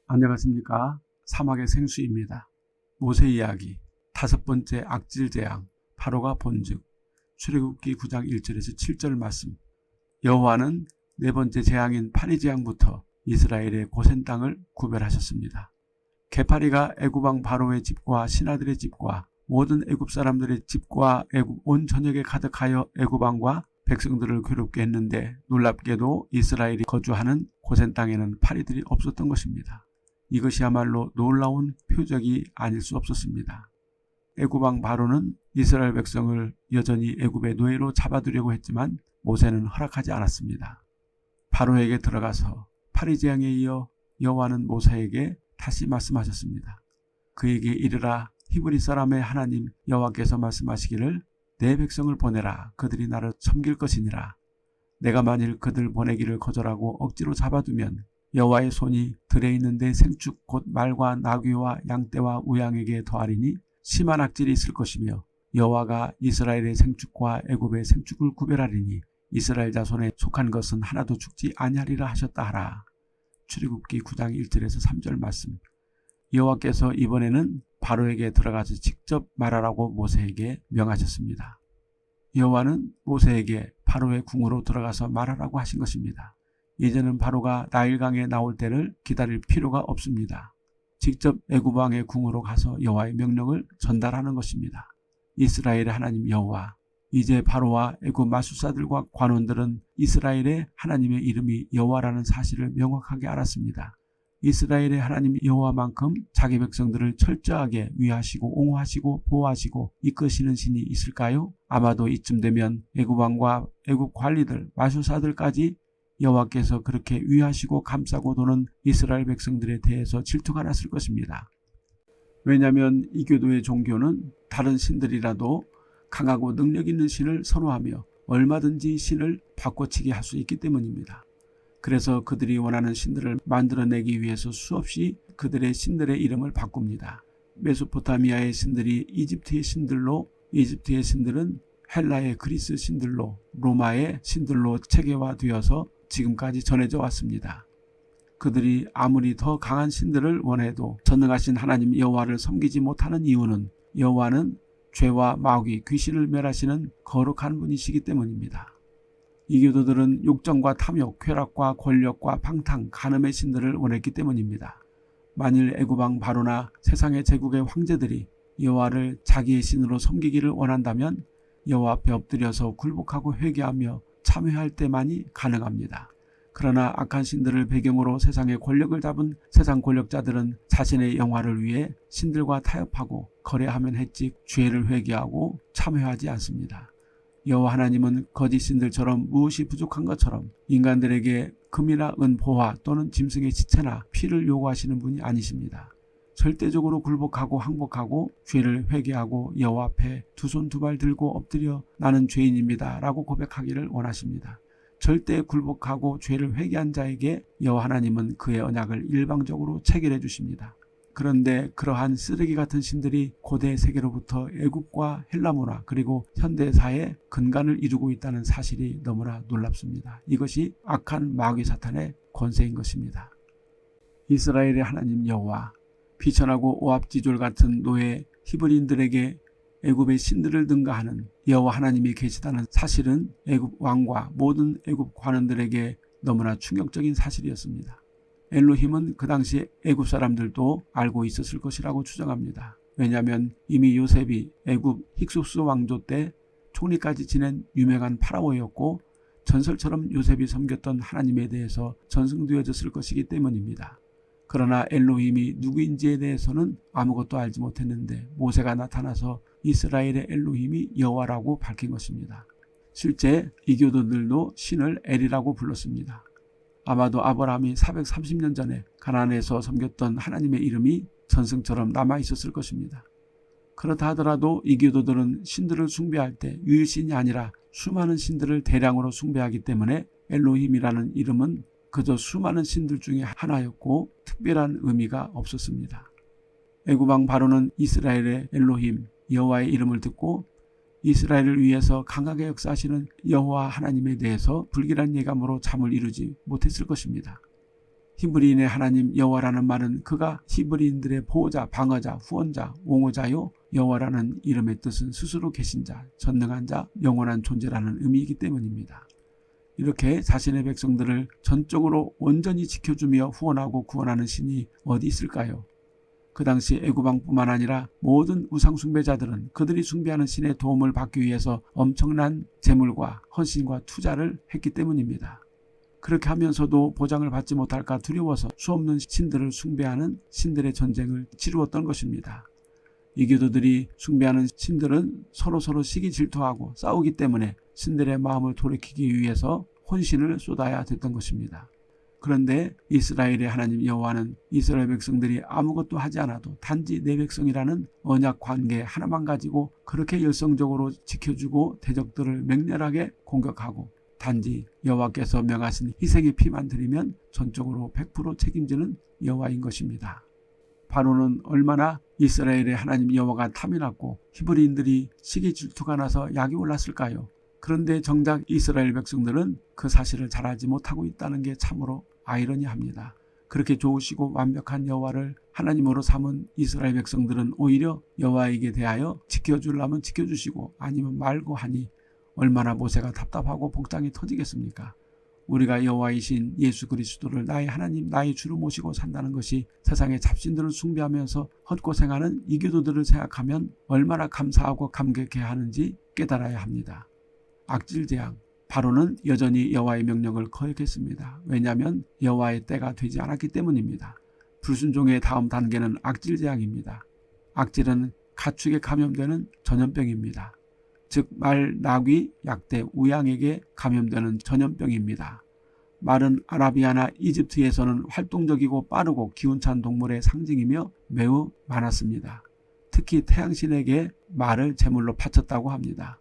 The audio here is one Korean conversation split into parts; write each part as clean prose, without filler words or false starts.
안녕하십니까. 사막의 생수입니다. 모세 이야기 다섯 번째 악질 재앙 바로가 본즉. 출애굽기 9장 1절에서 7절 말씀. 여호와는 네 번째 재앙인 파리 재앙부터 이스라엘의 고센 땅을 구별하셨습니다. 개파리가 애굽 왕 바로의 집과 신하들의 집과 모든 애굽 사람들의 집과 애굽 온 전역에 가득하여 애굽 왕과 백성들을 괴롭게 했는데, 놀랍게도 이스라엘이 거주하는 고센 땅에는 파리들이 없었던 것입니다. 이것이야말로 놀라운 표적이 아닐 수 없었습니다. 애굽 왕 바로는 이스라엘 백성을 여전히 애굽의 노예로 잡아두려고 했지만 모세는 허락하지 않았습니다. 바로에게 들어가서 파리 재앙에 이어 여호와는 모세에게 다시 말씀하셨습니다. 그에게 이르라. 히브리 사람의 하나님 여호와께서 말씀하시기를 내 백성을 보내라. 그들이 나를 섬길 것이니라. 내가 만일 그들 보내기를 거절하고 억지로 잡아두면 여호와의 손이 들에 있는 내 생축 곧 말과 나귀와 양떼와 우양에게 더하리니 심한 악질이 있을 것이며, 여호와가 이스라엘의 생축과 애굽의 생축을 구별하리니 이스라엘 자손에 속한 것은 하나도 죽지 아니하리라 하셨다 하라. 출애굽기 9장 1절에서 3절 말씀. 여호와께서 이번에는 바로에게 들어가서 직접 말하라고 모세에게 명하셨습니다. 여호와는 모세에게 바로의 궁으로 들어가서 말하라고 하신 것입니다. 이제는 바로가 나일강에 나올 때를 기다릴 필요가 없습니다. 직접 애굽 왕의 궁으로 가서 여호와의 명령을 전달하는 것입니다. 이스라엘의 하나님 여호와. 이제 바로와 애굽 마술사들과 관원들은 이스라엘의 하나님의 이름이 여호와라는 사실을 명확하게 알았습니다. 이스라엘의 하나님 여호와만큼 자기 백성들을 철저하게 위하시고 옹호하시고 보호하시고 이끄시는 신이 있을까요? 아마도 이쯤 되면 애굽 왕과 애굽 관리들, 마술사들까지 여호와께서 그렇게 위하시고 감싸고 도는 이스라엘 백성들에 대해서 질투가 났을 것입니다. 왜냐하면 이교도의 종교는 다른 신들이라도 강하고 능력 있는 신을 선호하며 얼마든지 신을 바꿔치기 할 수 있기 때문입니다. 그래서 그들이 원하는 신들을 만들어내기 위해서 수없이 그들의 신들의 이름을 바꿉니다. 메소포타미아의 신들이 이집트의 신들로, 이집트의 신들은 헬라의 그리스 신들로, 로마의 신들로 체계화되어서 지금까지 전해져 왔습니다. 그들이 아무리 더 강한 신들을 원해도 전능하신 하나님 여호와를 섬기지 못하는 이유는 여호와는 죄와 마귀, 귀신을 멸하시는 거룩한 분이시기 때문입니다. 이교도들은 욕정과 탐욕, 쾌락과 권력과 방탕, 간음의 신들을 원했기 때문입니다. 만일 애굽 왕 바로나 세상의 제국의 황제들이 여호와를 자기의 신으로 섬기기를 원한다면 여호와 앞에 엎드려서 굴복하고 회개하며 참회할 때만이 가능합니다. 그러나 악한 신들을 배경으로 세상의 권력을 잡은 세상 권력자들은 자신의 영화를 위해 신들과 타협하고 거래하면 했지 죄를 회개하고 참회하지 않습니다. 여호와 하나님은 거짓 신들처럼 무엇이 부족한 것처럼 인간들에게 금이나 은, 보화 또는 짐승의 시체나 피를 요구하시는 분이 아니십니다. 절대적으로 굴복하고 항복하고 죄를 회개하고 여호와 앞에 두 손 두 발 들고 엎드려 나는 죄인입니다 라고 고백하기를 원하십니다. 절대 굴복하고 죄를 회개한 자에게 여호와 하나님은 그의 언약을 일방적으로 체결해 주십니다. 그런데 그러한 쓰레기 같은 신들이 고대 세계로부터 애굽과 헬라 문화 그리고 현대사의 근간을 이루고 있다는 사실이 너무나 놀랍습니다. 이것이 악한 마귀 사탄의 권세인 것입니다. 이스라엘의 하나님 여호와, 비천하고 오합지졸 같은 노예 히브리인들에게 애굽의 신들을 능가하는 여호와 하나님이 계시다는 사실은 애굽 왕과 모든 애굽 관원들에게 너무나 충격적인 사실이었습니다. 엘로힘은 그 당시 애굽 사람들도 알고 있었을 것이라고 추정합니다. 왜냐하면 이미 요셉이 애굽 힉소스 왕조 때 총리까지 지낸 유명한 파라오였고 전설처럼 요셉이 섬겼던 하나님에 대해서 전승되어졌을 것이기 때문입니다. 그러나 엘로힘이 누구인지에 대해서는 아무것도 알지 못했는데 모세가 나타나서 이스라엘의 엘로힘이 여호와라고 밝힌 것입니다. 실제 이교도들도 신을 엘이라고 불렀습니다. 아마도 아브라함이 430년 전에 가나안에서 섬겼던 하나님의 이름이 전승처럼 남아있었을 것입니다. 그렇다 하더라도 이교도들은 신들을 숭배할 때 유일신이 아니라 수많은 신들을 대량으로 숭배하기 때문에 엘로힘이라는 이름은 그저 수많은 신들 중에 하나였고 특별한 의미가 없었습니다. 애굽 왕 바로는 이스라엘의 엘로힘 여호와의 이름을 듣고 이스라엘을 위해서 강하게 역사하시는 여호와 하나님에 대해서 불길한 예감으로 잠을 이루지 못했을 것입니다. 히브리인의 하나님 여호와라는 말은 그가 히브리인들의 보호자, 방어자, 후원자, 옹호자요 여호와라는 이름의 뜻은 스스로 계신 자, 전능한 자, 영원한 존재라는 의미이기 때문입니다. 이렇게 자신의 백성들을 전적으로 온전히 지켜주며 후원하고 구원하는 신이 어디 있을까요? 그 당시 애굽 왕뿐만 아니라 모든 우상 숭배자들은 그들이 숭배하는 신의 도움을 받기 위해서 엄청난 재물과 헌신과 투자를 했기 때문입니다. 그렇게 하면서도 보장을 받지 못할까 두려워서 수없는 신들을 숭배하는 신들의 전쟁을 치루었던 것입니다. 이교도들이 숭배하는 신들은 서로 시기 질투하고 싸우기 때문에 신들의 마음을 돌이키기 위해서 혼신을 쏟아야 됐던 것입니다. 그런데 이스라엘의 하나님 여호와는 이스라엘 백성들이 아무것도 하지 않아도 단지 내 백성이라는 언약 관계 하나만 가지고 그렇게 열성적으로 지켜주고 대적들을 맹렬하게 공격하고 단지 여호와께서 명하신 희생의 피만 드리면 전적으로 100% 책임지는 여호와인 것입니다. 바로는 얼마나 이스라엘의 하나님 여호와가 탐이 났고 히브리인들이 시기 질투가 나서 약이 올랐을까요? 그런데 정작 이스라엘 백성들은 그 사실을 잘 알지 못하고 있다는 게 참으로 아이러니합니다. 그렇게 좋으시고 완벽한 여호와를 하나님으로 삼은 이스라엘 백성들은 오히려 여호와에게 대하여 지켜주려면 지켜주시고 아니면 말고 하니 얼마나 모세가 답답하고 복장이 터지겠습니까? 우리가 여호와이신 예수 그리스도를 나의 하나님 나의 주로 모시고 산다는 것이 세상의 잡신들을 숭배하면서 헛고생하는 이교도들을 생각하면 얼마나 감사하고 감격해야 하는지 깨달아야 합니다. 악질재앙, 바로는 여전히 여호와의 명령을 거역했습니다. 왜냐하면 여호와의 때가 되지 않았기 때문입니다. 불순종의 다음 단계는 악질재앙입니다. 악질은 가축에 감염되는 전염병입니다. 즉 말, 나귀, 약대, 우양에게 감염되는 전염병입니다. 말은 아라비아나 이집트에서는 활동적이고 빠르고 기운찬 동물의 상징이며 매우 많았습니다. 특히 태양신에게 말을 제물로 바쳤다고 합니다.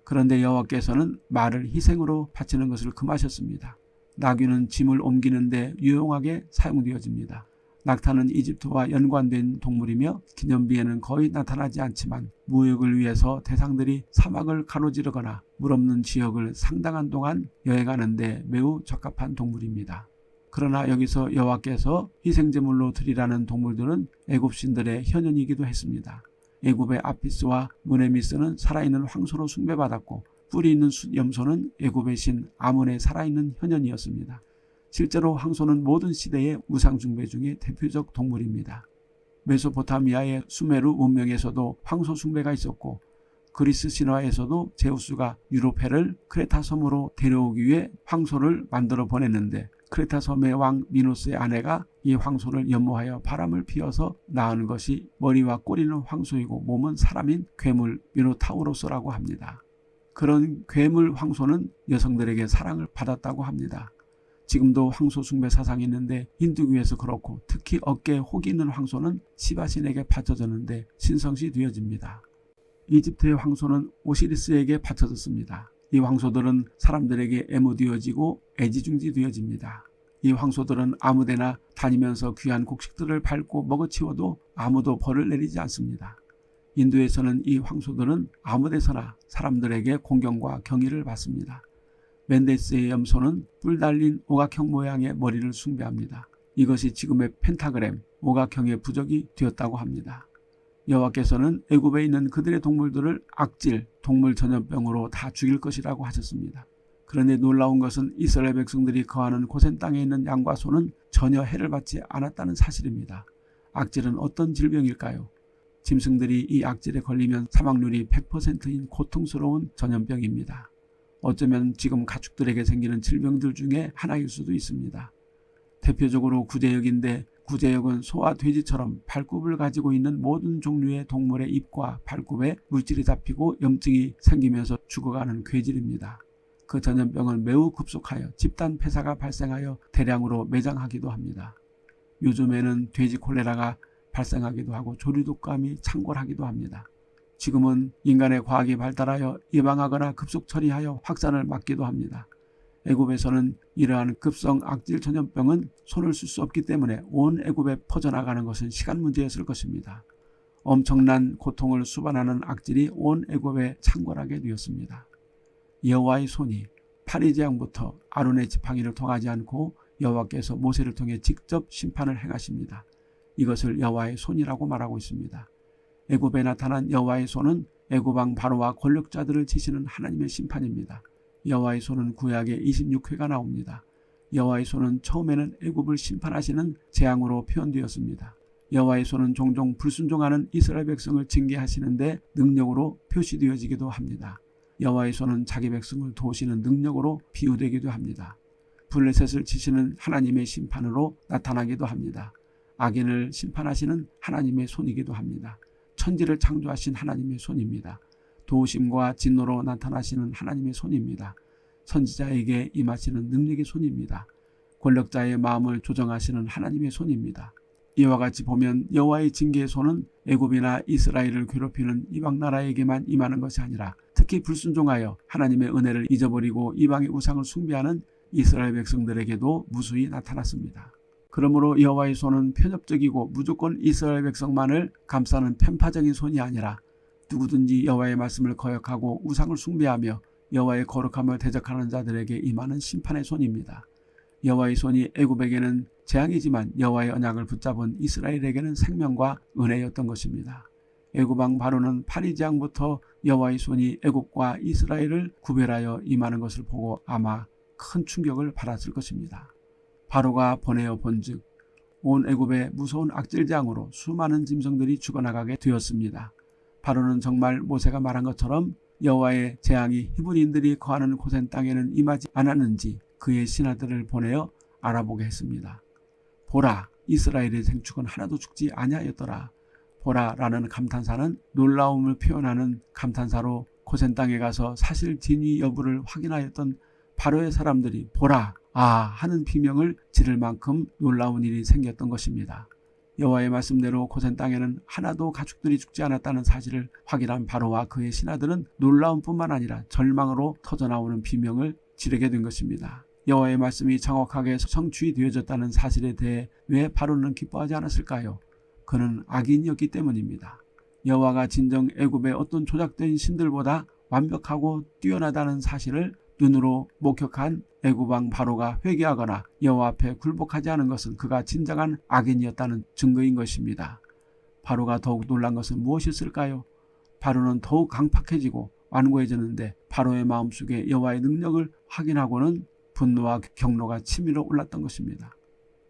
그런데 여호와께서는 말을 희생으로 바치는 것을 금하셨습니다. 나귀는 짐을 옮기는 데 유용하게 사용되어집니다. 낙타는 이집트와 연관된 동물이며 기념비에는 거의 나타나지 않지만 무역을 위해서 대상들이 사막을 가로지르거나 물 없는 지역을 상당한 동안 여행하는 데 매우 적합한 동물입니다. 그러나 여기서 여호와께서 희생제물로 드리라는 동물들은 애굽 신들의 현현이기도 했습니다. 애굽의 아피스와 무네미스는 살아있는 황소로 숭배받았고 뿔이 있는 염소는 애굽의 신 아문의 살아있는 현현이었습니다. 실제로 황소는 모든 시대의 우상 숭배 중에 대표적 동물입니다. 메소포타미아의 수메르 문명에서도 황소 숭배가 있었고 그리스 신화에서도 제우스가 유로페를 크레타 섬으로 데려오기 위해 황소를 만들어 보냈는데 크레타 섬의 왕 미노스의 아내가 이 황소를 연모하여 바람을 피워서 낳은 것이 머리와 꼬리는 황소이고 몸은 사람인 괴물 미노타우로스라고 합니다. 그런 괴물 황소는 여성들에게 사랑을 받았다고 합니다. 지금도 황소 숭배 사상이 있는데 힌두교에서 그렇고 특히 어깨에 혹이 있는 황소는 시바신에게 바쳐졌는데 신성시 되어집니다. 이집트의 황소는 오시리스에게 바쳐졌습니다. 이 황소들은 사람들에게 애무되어지고 애지중지되어집니다. 이 황소들은 아무데나 다니면서 귀한 곡식들을 밟고 먹어치워도 아무도 벌을 내리지 않습니다. 인도에서는 이 황소들은 아무데서나 사람들에게 공경과 경의를 받습니다. 멘데스의 염소는 뿔 달린 오각형 모양의 머리를 숭배합니다. 이것이 지금의 펜타그램, 오각형의 부적이 되었다고 합니다. 여호와께서는 애굽에 있는 그들의 동물들을 악질, 동물 전염병으로 다 죽일 것이라고 하셨습니다. 그런데 놀라운 것은 이스라엘 백성들이 거하는 고센 땅에 있는 양과 소는 전혀 해를 받지 않았다는 사실입니다. 악질은 어떤 질병일까요? 짐승들이 이 악질에 걸리면 사망률이 100%인 고통스러운 전염병입니다. 어쩌면 지금 가축들에게 생기는 질병들 중에 하나일 수도 있습니다. 대표적으로 구제역인데 구제역은 소와 돼지처럼 발굽을 가지고 있는 모든 종류의 동물의 입과 발굽에 물질이 잡히고 염증이 생기면서 죽어가는 괴질입니다. 그 전염병은 매우 급속하여 집단 폐사가 발생하여 대량으로 매장하기도 합니다. 요즘에는 돼지 콜레라가 발생하기도 하고 조류독감이 창궐하기도 합니다. 지금은 인간의 과학이 발달하여 예방하거나 급속 처리하여 확산을 막기도 합니다. 애굽에서는 이러한 급성 악질 전염병은 손을 쓸 수 없기 때문에 온 애굽에 퍼져나가는 것은 시간 문제였을 것입니다. 엄청난 고통을 수반하는 악질이 온 애굽에 창궐하게 되었습니다. 여호와의 손이 파리재앙부터 아론의 지팡이를 통하지 않고 여호와께서 모세를 통해 직접 심판을 행하십니다. 이것을 여호와의 손이라고 말하고 있습니다. 애굽에 나타난 여호와의 손은 애굽 왕 바로와 권력자들을 치시는 하나님의 심판입니다. 여호와의 손은 구약에 26회가 나옵니다. 여호와의 손은 처음에는 애굽을 심판하시는 재앙으로 표현되었습니다. 여호와의 손은 종종 불순종하는 이스라엘 백성을 징계하시는데 능력으로 표시되어지기도 합니다. 여호와의 손은 자기 백성을 도우시는 능력으로 비유되기도 합니다. 블레셋을 치시는 하나님의 심판으로 나타나기도 합니다. 악인을 심판하시는 하나님의 손이기도 합니다. 천지를 창조하신 하나님의 손입니다. 도우심과 진노로 나타나시는 하나님의 손입니다. 선지자에게 임하시는 능력의 손입니다. 권력자의 마음을 조정하시는 하나님의 손입니다. 이와 같이 보면 여호와의 징계의 손은 애굽이나 이스라엘을 괴롭히는 이방 나라에게만 임하는 것이 아니라 특히 불순종하여 하나님의 은혜를 잊어버리고 이방의 우상을 숭배하는 이스라엘 백성들에게도 무수히 나타났습니다. 그러므로 여호와의 손은 편협적이고 무조건 이스라엘 백성만을 감싸는 편파적인 손이 아니라 누구든지 여호와의 말씀을 거역하고 우상을 숭배하며 여호와의 거룩함을 대적하는 자들에게 임하는 심판의 손입니다. 여호와의 손이 애굽에게는 재앙이지만 여호와의 언약을 붙잡은 이스라엘에게는 생명과 은혜였던 것입니다. 애굽 왕 바로는 파리재앙부터 여호와의 손이 애굽과 이스라엘을 구별하여 임하는 것을 보고 아마 큰 충격을 받았을 것입니다. 바로가 보내어 본즉 온 애굽에 무서운 악질재앙으로 수많은 짐승들이 죽어나가게 되었습니다. 바로는 정말 모세가 말한 것처럼 여호와의 재앙이 히브리인들이 거하는 고센 땅에는 임하지 않았는지 그의 신하들을 보내어 알아보게 했습니다. 보라, 이스라엘의 생축은 하나도 죽지 아니하였더라. 보라 라는 감탄사는 놀라움을 표현하는 감탄사로 고센 땅에 가서 사실 진위 여부를 확인하였던 바로의 사람들이 보라, 아 하는 비명을 지를 만큼 놀라운 일이 생겼던 것입니다. 여호와의 말씀대로 고센 땅에는 하나도 가축들이 죽지 않았다는 사실을 확인한 바로와 그의 신하들은 놀라움뿐만 아니라 절망으로 터져나오는 비명을 지르게 된 것입니다. 여호와의 말씀이 정확하게 성취되어졌다는 사실에 대해 왜 바로는 기뻐하지 않았을까요? 그는 악인이었기 때문입니다. 여호와가 진정 애굽의 어떤 조작된 신들보다 완벽하고 뛰어나다는 사실을 눈으로 목격한 애굽 왕 바로가 회개하거나 여호와 앞에 굴복하지 않은 것은 그가 진정한 악인이었다는 증거인 것입니다. 바로가 더욱 놀란 것은 무엇이었을까요? 바로는 더욱 강팍해지고 완고해졌는데 바로의 마음속에 여호와의 능력을 확인하고는 분노와 경로가 치밀어 올랐던 것입니다.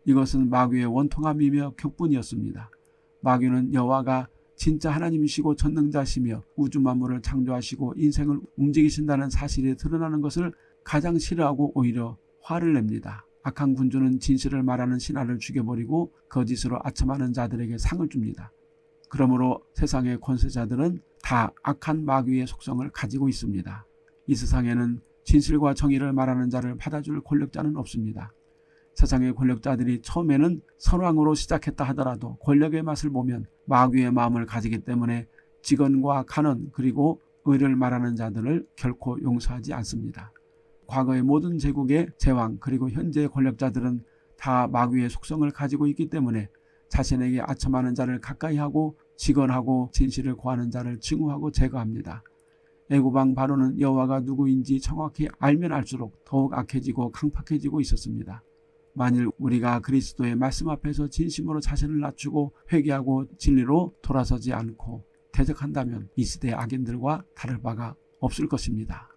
이것은 마귀의 원통함이며 격분이었습니다. 마귀는 여호와가 진짜 하나님이시고 전능자시며 우주 만물을 창조하시고 인생을 움직이신다는 사실이 드러나는 것을 가장 싫어하고 오히려 화를 냅니다. 악한 군주는 진실을 말하는 신하를 죽여버리고 거짓으로 아첨하는 자들에게 상을 줍니다. 그러므로 세상의 권세자들은 다 악한 마귀의 속성을 가지고 있습니다. 이 세상에는 진실과 정의를 말하는 자를 받아줄 권력자는 없습니다. 세상의 권력자들이 처음에는 선왕으로 시작했다 하더라도 권력의 맛을 보면 마귀의 마음을 가지기 때문에 직언과 간언 그리고 의를 말하는 자들을 결코 용서하지 않습니다. 과거의 모든 제국의 제왕 그리고 현재의 권력자들은 다 마귀의 속성을 가지고 있기 때문에 자신에게 아첨하는 자를 가까이하고 직언하고 진실을 고하는 자를 증오하고 제거합니다. 애굽 왕 바로는 여호와가 누구인지 정확히 알면 알수록 더욱 악해지고 강팍해지고 있었습니다. 만일 우리가 그리스도의 말씀 앞에서 진심으로 자신을 낮추고 회개하고 진리로 돌아서지 않고 대적한다면 이 시대의 악인들과 다를 바가 없을 것입니다.